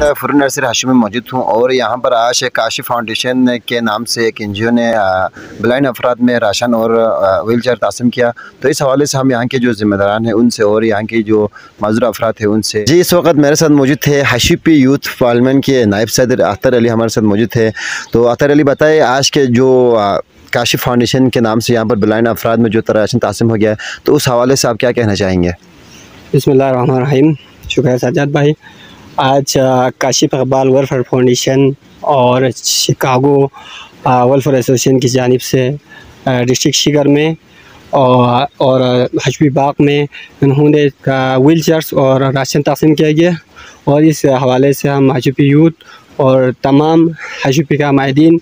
फुरुन nursery Hashim में मौजूद हूँ और यहाँ पर आज काशिफ फाउंडेशन के नाम से एक NGO ने ब्लाइंड अफराद में राशन और व्हील चेयर तासीम किया। तो इस हवाले से हम यहाँ के जो ज़िम्मेदारान हैं उनसे और यहाँ की जो माजूर अफराद हैं उनसे जी इस वक्त मेरे साथ मौजूद थे हशीपी यूथ पार्लियामेंट के नायब सदर अख्तर अली हमारे साथ मौजूद थे। तो अख्तर अली बताए आज के जो काशिफ फाउंडेशन के नाम से यहाँ पर ब्लाइंड अफराद में जो राशन तासीम हो गया है, तो उस हवाले से आप क्या कहना चाहेंगे? बिस्मिल्लाहिर्रहमानिर्रहीम। शुक्रिया सज्जाद भाई। आज काशिफ इकबाल वेलफेयर फाउंडेशन और शिकागो वेलफेयर एसोसिएशन की जानिब से डिस्ट्रिक्ट शिगर में और हशबी बाग में उन्होंने व्हील चेयर्स और राशन तकसीम किया गया और इस हवाले से हम हशबी यूथ और तमाम हशबी का माहिदीन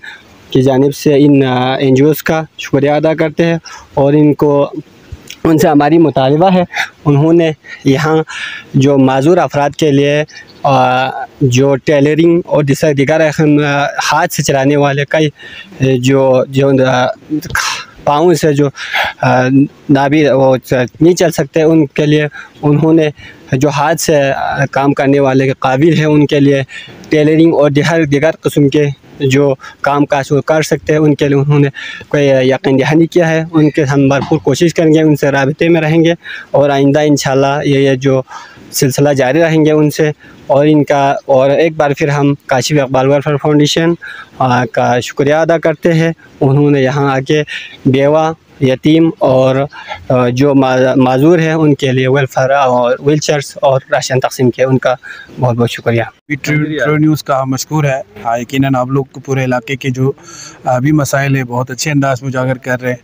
की जानिब से इन NGOs का शुक्रिया अदा करते हैं और उनसे हमारी मुतालबा है उन्होंने यहाँ जो माजूर अफराद के लिए जो टेलरिंग और दीगर हाथ से चलाने वाले कई जो पाँव से जो नाभी वो नहीं चल सकते उनके लिए उन्होंने जो हाथ से काम करने वाले के काबिल है उनके लिए टेलरिंग और दीगर किस्म के जो काम काज वो कर सकते हैं उनके लिए उन्होंने कोई यकीन दहानी किया है। उनके हम भरपूर कोशिश करेंगे, उनसे राबते में रहेंगे और आइंदा इंशाल्लाह ये जो सिलसिला जारी रहेंगे उनसे और एक बार फिर हम काशिफ इकबाल वेलफेयर फाउंडेशन का शुक्रिया अदा करते हैं। उन्होंने यहाँ आके बेवा यतीम और जो माजूर है उनके लिए वेलफेयर और व्हील चेयर्स और राशन तकसीम किया, उनका बहुत बहुत शुक्रिया। ट्रू न्यूज़ का मशकूर है। यकीनन आप लोग को पूरे इलाके के जो भी मसाइल है बहुत अच्छे अंदाज में उजागर कर रहे हैं।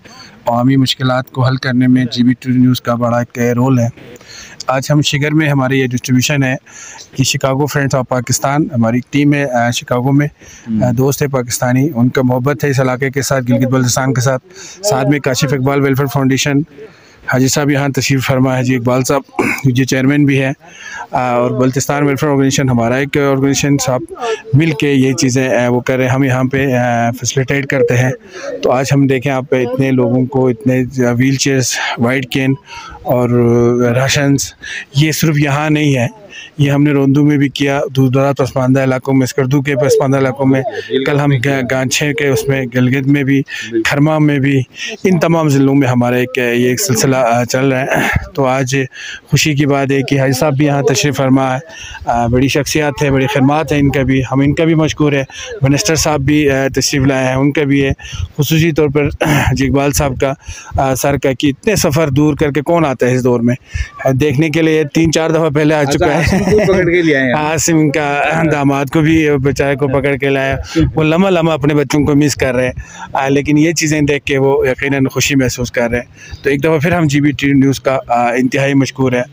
अवामी मुश्किलात को हल करने में GB ट्रू न्यूज़ का बड़ा एक रोल है। आज हम शिगर में हमारी ये डिस्ट्रीब्यूशन है कि शिकागो फ्रेंड्स ऑफ पाकिस्तान हमारी टीम है शिकागो में, दोस्त है पाकिस्तानी, उनका मोहब्बत है इस इलाके के साथ, गिलगित बल्तिस्तान के साथ में काशिफ इकबाल वेलफेयर फाउंडेशन हाजी साहब यहाँ तशरीफ़ फरमा है, हाजी इकबाल साहब जो चेयरमैन भी है और बल्तिस्तान वेलफेयर ऑर्गेनाइजेशन हमारा एक ऑर्गेनाइजेशन साहब मिल के ये चीज़ें वो कर रहे हैं, हम यहाँ पे फैसिलिटेट करते हैं। तो आज हम देखें आप इतने लोगों को इतने व्हील चेयर्स, वाइट कैन और राशंस, ये सिर्फ यहाँ नहीं है, ये हमने रोंदू में भी किया, दूर दराज पसमानदा इलाकों में, स्कर्दू के पसमानदा इलाकों में, कल हम गांछे के उसमें गिलगित में भी, खरमा में भी, इन तमाम ज़िलों में हमारा ये एक सिलसिला चल रहा है। तो आज खुशी की बात है कि हाजी साहब भी यहाँ तशरीफ़ फरमा है, बड़ी शख्सियत है, बड़ी खिदमत है इनका भी, हम इनका भी मशकूर है। मिनिस्टर साहब भी तशरीफ़ लाए हैं, उनका भी है खुसूसी तौर पर इकबाल साहब का सर का कि इतने सफ़र दूर करके कौन आता है इस दौर में देखने के लिए। 3-4 दफ़ा पहले आ चुका है, पकड़ के लिया है आसिम का दामाद को भी बेचारे को पकड़ के लाया, वो लम्हा अपने बच्चों को मिस कर रहे हैं, लेकिन ये चीज़ें देख के वो यकीनन खुशी महसूस कर रहे हैं। तो एक दफ़ा फिर हम GB ट्रू न्यूज़ का इंतहाई मशकूर है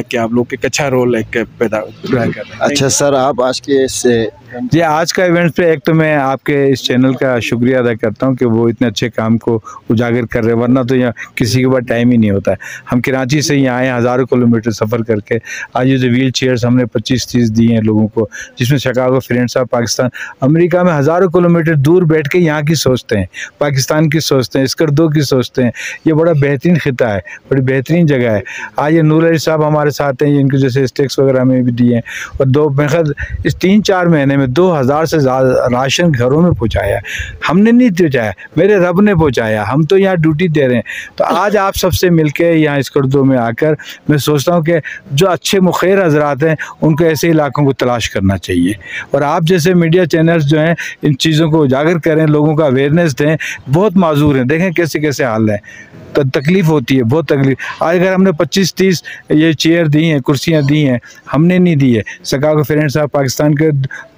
कि आप लोग एक अच्छा रोल एक पैदा कर रहे हैं। अच्छा सर, आप आज के जी आज का इवेंट पे एक तो मैं आपके इस चैनल का शुक्रिया अदा करता हूँ कि वो इतने अच्छे काम को उजागर कर रहे हैं, वरना तो यहाँ किसी के पास टाइम ही नहीं होता है। हम कराची से यहाँ आए हज़ारों किलोमीटर सफ़र करके, आज ये जो व्हील चेयर्स हमने 25-30 दी हैं लोगों को, जिसमें Chicago friends of Pakistan America में हज़ारों किलोमीटर दूर बैठ के यहाँ की सोचते हैं, पाकिस्तान की सोचते हैं, स्कर्दो की सोचते हैं। ये बड़ा बेहतरीन खिता है, बड़ी बेहतरीन जगह है। आज ये नूर अली साहब हमारे साथ हैं, इनके जैसे स्टेक्स वगैरह में भी दिए हैं और इस 3-4 महीने में 2000 से ज़्यादा राशन घरों में पहुँचाया है। हमने नहीं पहुँचाया, मेरे रब ने पहुँचाया, हम तो यहाँ ड्यूटी दे रहे हैं। तो आज आप सबसे मिलके यहाँ स्कर्दो में आकर मैं सोचता हूँ कि जो अच्छे मुखिर हजरात हैं उनको ऐसे इलाकों को तलाश करना चाहिए और आप जैसे मीडिया चैनल्स जो हैं इन चीज़ों को उजागर करें, लोगों का अवेयरनेस दें। बहुत माजूर हैं, देखें कैसे कैसे हाल है, तो तकलीफ़ होती है, बहुत तकलीफ। आज अगर हमने 25-30 ये चेयर दी हैं, कुर्सियाँ दी हैं, हमने नहीं दी है, शिकागो फ्रेंड्स ऑफ पाकिस्तान के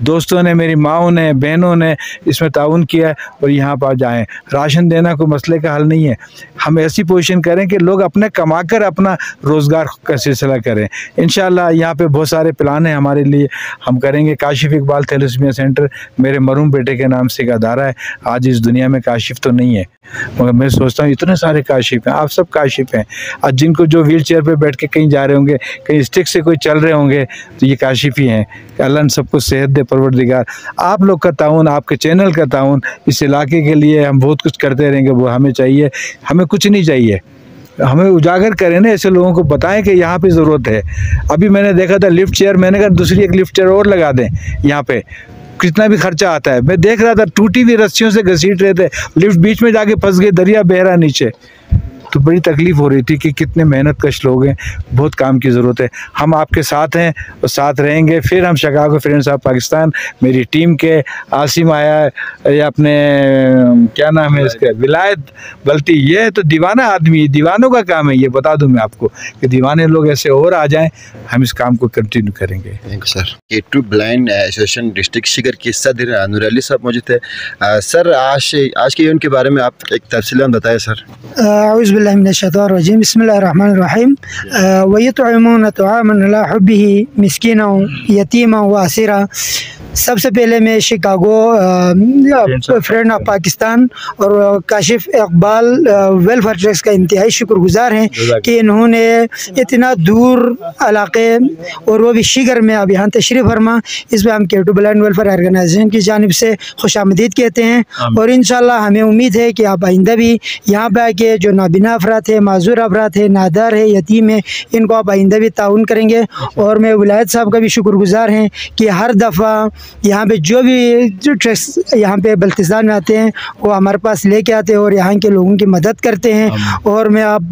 दोस्तों ने, मेरी माओं ने, बहनों ने इसमें ताउन किया है और यहाँ पर जाएँ। राशन देना कोई मसले का हल नहीं है, हम ऐसी पोजीशन करें कि लोग अपने कमा कर अपना रोज़गार का सिलसिला करें। इंशाल्लाह यहाँ पे बहुत सारे प्लान हैं हमारे लिए, हम करेंगे। काशिफ इकबाल थैलेसीमिया सेंटर मेरे मरूम बेटे के नाम से एक अदारा है। आज इस दुनिया में काशिफ तो नहीं है, मगर मैं सोचता हूँ इतने सारे काशिफ हैं, आप सब काशिफ हैं। आज जिनको जो व्हील चेयर पर बैठ के कहीं जा रहे होंगे, कहीं स्टिक से कोई चल रहे होंगे, तो ये काशिफ ही हैं। अल्लाह ने सबको सेहत दे परवरदिगार। आप लोग का ताउन, आपके चैनल का ताउन इस इलाके के लिए हम बहुत कुछ करते रहेंगे, वो हमें चाहिए। हमें कुछ नहीं चाहिए, हमें उजागर करें ना, ऐसे लोगों को बताएं कि यहाँ पे ज़रूरत है। अभी मैंने देखा था लिफ्ट चेयर, मैंने कहा दूसरी एक लिफ्ट चेयर और लगा दें यहाँ पे, कितना भी खर्चा आता है। मैं देख रहा था टूटी हुई रस्सियों से घसीट रहे थे, लिफ्ट बीच में जाके फंस गई, दरिया बह रहा नीचे, तो बड़ी तकलीफ़ हो रही थी कि कितने मेहनत कश लोग हैं, बहुत काम की ज़रूरत है। हम आपके साथ हैं और साथ रहेंगे। फिर हम शिकागो फ्रेंड्स ऑफ पाकिस्तान, मेरी टीम के आसिम आया है, ये अपने क्या नाम है इसका, विलायत बल्टी, ये तो दीवाना आदमी, दीवानों का काम है ये, बता दूं मैं आपको कि दीवाने लोग ऐसे और आ जाएं, हम इस काम को कंटिन्यू करेंगे। Thank you sir. ये two blind association district Shigar के सदर नूर अली साहब मौजूद है। सर आज के इवेंट के बारे में आप एक तफसीलात बताएं सर। बिस्मिल्लाहिर्रहमानिर्रहीम, बिस्मिल्लाहिर्रहमानिर्रहीम। वयतुइमून तुआमन अला हुब्बिही मिस्कीना यतीमा व असीरा। सबसे पहले मैं शिकागो फ्रेंड ऑफ पाकिस्तान और काशिफ इकबाल वेलफेयर ट्रस्ट का इंतहाई शुक्रगुजार हैं कि इन्होंने इतना दूर इलाके और वो भी शिगर में अब यहाँ तशरीफ़ फरमा। इस पर हम K2 ब्लाइंड वेलफेयर ऑर्गेनाइजेशन की जानिब से खुशामदीद कहते हैं और इंशाल्लाह हमें उम्मीद है कि आप आइंदा भी यहाँ पे आके जो नाबिना अफराद है, माजूर अफराद है, नादार है, यतीम है, इनको आप आइंदा भी ताउन करेंगे। और मैं विलायत साहब का भी शुक्रगुजार हैं कि हर दफ़ा यहाँ पे जो ट्रस्ट यहाँ पे बल्तिस्तान में आते हैं वो हमारे पास लेके आते हैं और यहाँ के लोगों की मदद करते हैं। और मैं आप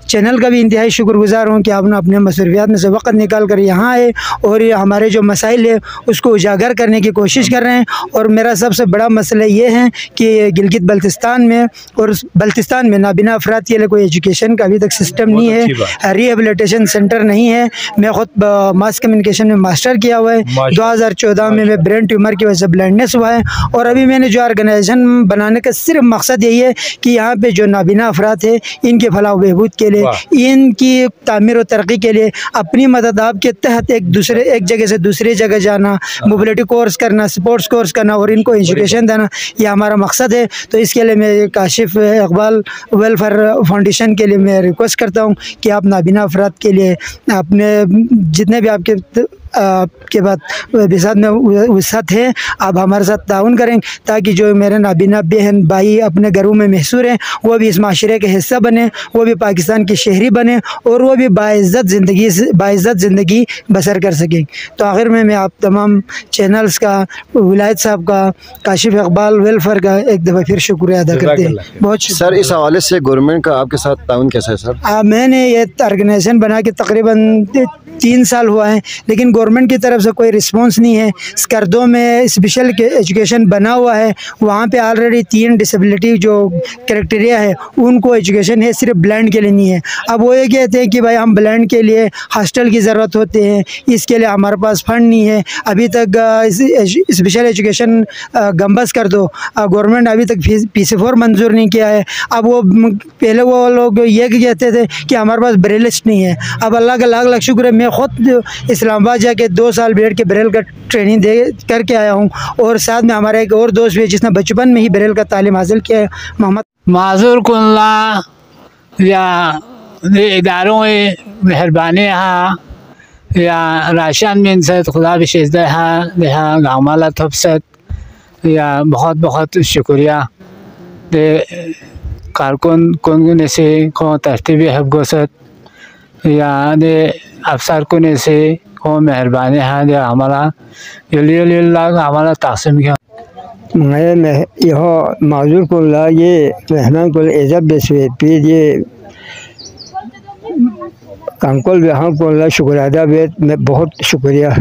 चैनल का भी इंतहाई शुक्रगुजार हूँ कि आपने अपने मसरूफियात में से वक़्त निकाल कर यहाँ आए और ये हमारे जो मसाइल है उसको उजागर करने की कोशिश कर रहे हैं। और मेरा सबसे बड़ा मसला ये है कि गिलगित बल्तिस्तान में और बल्तिस्तान में नाबिना अफराद के लिए कोई एजुकेशन का अभी तक सिस्टम नहीं है, रिहेबिलिटेशन सेंटर नहीं है। मैं ख़ुद मास कम्युनिकेशन में मास्टर किया हुआ है। 2014 में मैं ब्रेन ट्यूमर की वजह से ब्लाइंडनेस हुआ है और अभी मैंने जो ऑर्गेनाइजेशन बनाने का सिर्फ मकसद यही है कि यहाँ पे जो नाबिना अफराद है इनके फलाह बहबूद के लिए, इनकी तामीर और तरक्की के लिए अपनी मदद आपके तहत एक जगह से दूसरी जगह जाना, मोबिलिटी कोर्स करना, स्पोर्ट्स कोर्स करना और इनको एजुकेशन देना, ये हमारा मकसद है। तो इसके लिए मैं काशिफ इकबाल वेलफेयर फाउंडेशन के लिए मैं रिक्वेस्ट करता हूँ कि आप नाबिना अफराद के लिए अपने जितने भी आपके बाद साथ में वसात है आप हमारे साथ ताउन करें ताकि जो मेरे नाबिना बहन भाई अपने घरों में महसूर हैं वो भी इस माशरे के हिस्सा बने, वो भी पाकिस्तान की शहरी बने और वो भी बाइज़्ज़त ज़िंदगी बसर कर सकें। तो आखिर में मैं आप तमाम चैनल्स का, विलायत साहब का, काशिफ इकबाल वेलफेयर का एक दफ़ा फिर शुक्रिया अदा करते हैं। बहुत सर इस हवाले से गवर्नमेंट का आपके साथ ताउन कैसा है सर? मैंने ये ऑर्गेनाइजेशन बना के तकरीबन 3 साल हुआ है लेकिन गवर्नमेंट की तरफ से कोई रिस्पांस नहीं है। स्कर्दो में स्पेशल एजुकेशन बना हुआ है, वहाँ पे ऑलरेडी 3 डिसेबिलिटी जो क्राइटेरिया है उनको एजुकेशन है, सिर्फ ब्लाइंड के लिए नहीं है। अब वो ये कहते हैं कि भाई हम ब्लाइंड के लिए हॉस्टल की ज़रूरत होती है, इसके लिए हमारे पास फंड नहीं है। अभी तक स्पेशल एजुकेशन गम्बस कर दो, गवर्नमेंट अभी तक PC4 मंजूर नहीं किया है। अब वो पहले वो लोग ये कहते थे कि हमारे पास ब्रेल लिस्ट नहीं है। अब अल्लाह का लाख लाख शुक्र है, मैं ख़ुद इस्लामाबाद जाके 2 साल बैठ के ब्रेल का ट्रेनिंग दे करके आया हूँ और साथ में हमारा एक और दोस्त भी है जिसने बचपन में ही ब्रेल का तालीम हासिल किया है, मोहम्मद माजूर कुल्ला या इदारों मेहरबानी या राशन मिन सत खुदा विशेष दहा गामाला थपसत या बहुत बहुत शुक्रिया दे कारकुन कौन से को तरतीब हफगोसत या दे अफसर को से को मेहरबानी दे हमारा हमारा तासीम किया मैं यह माजूर को ये रहमान को एजब बेसवे फिर ये कांकोल बेहम को शुक्रिया अदा मैं बहुत शुक्रिया।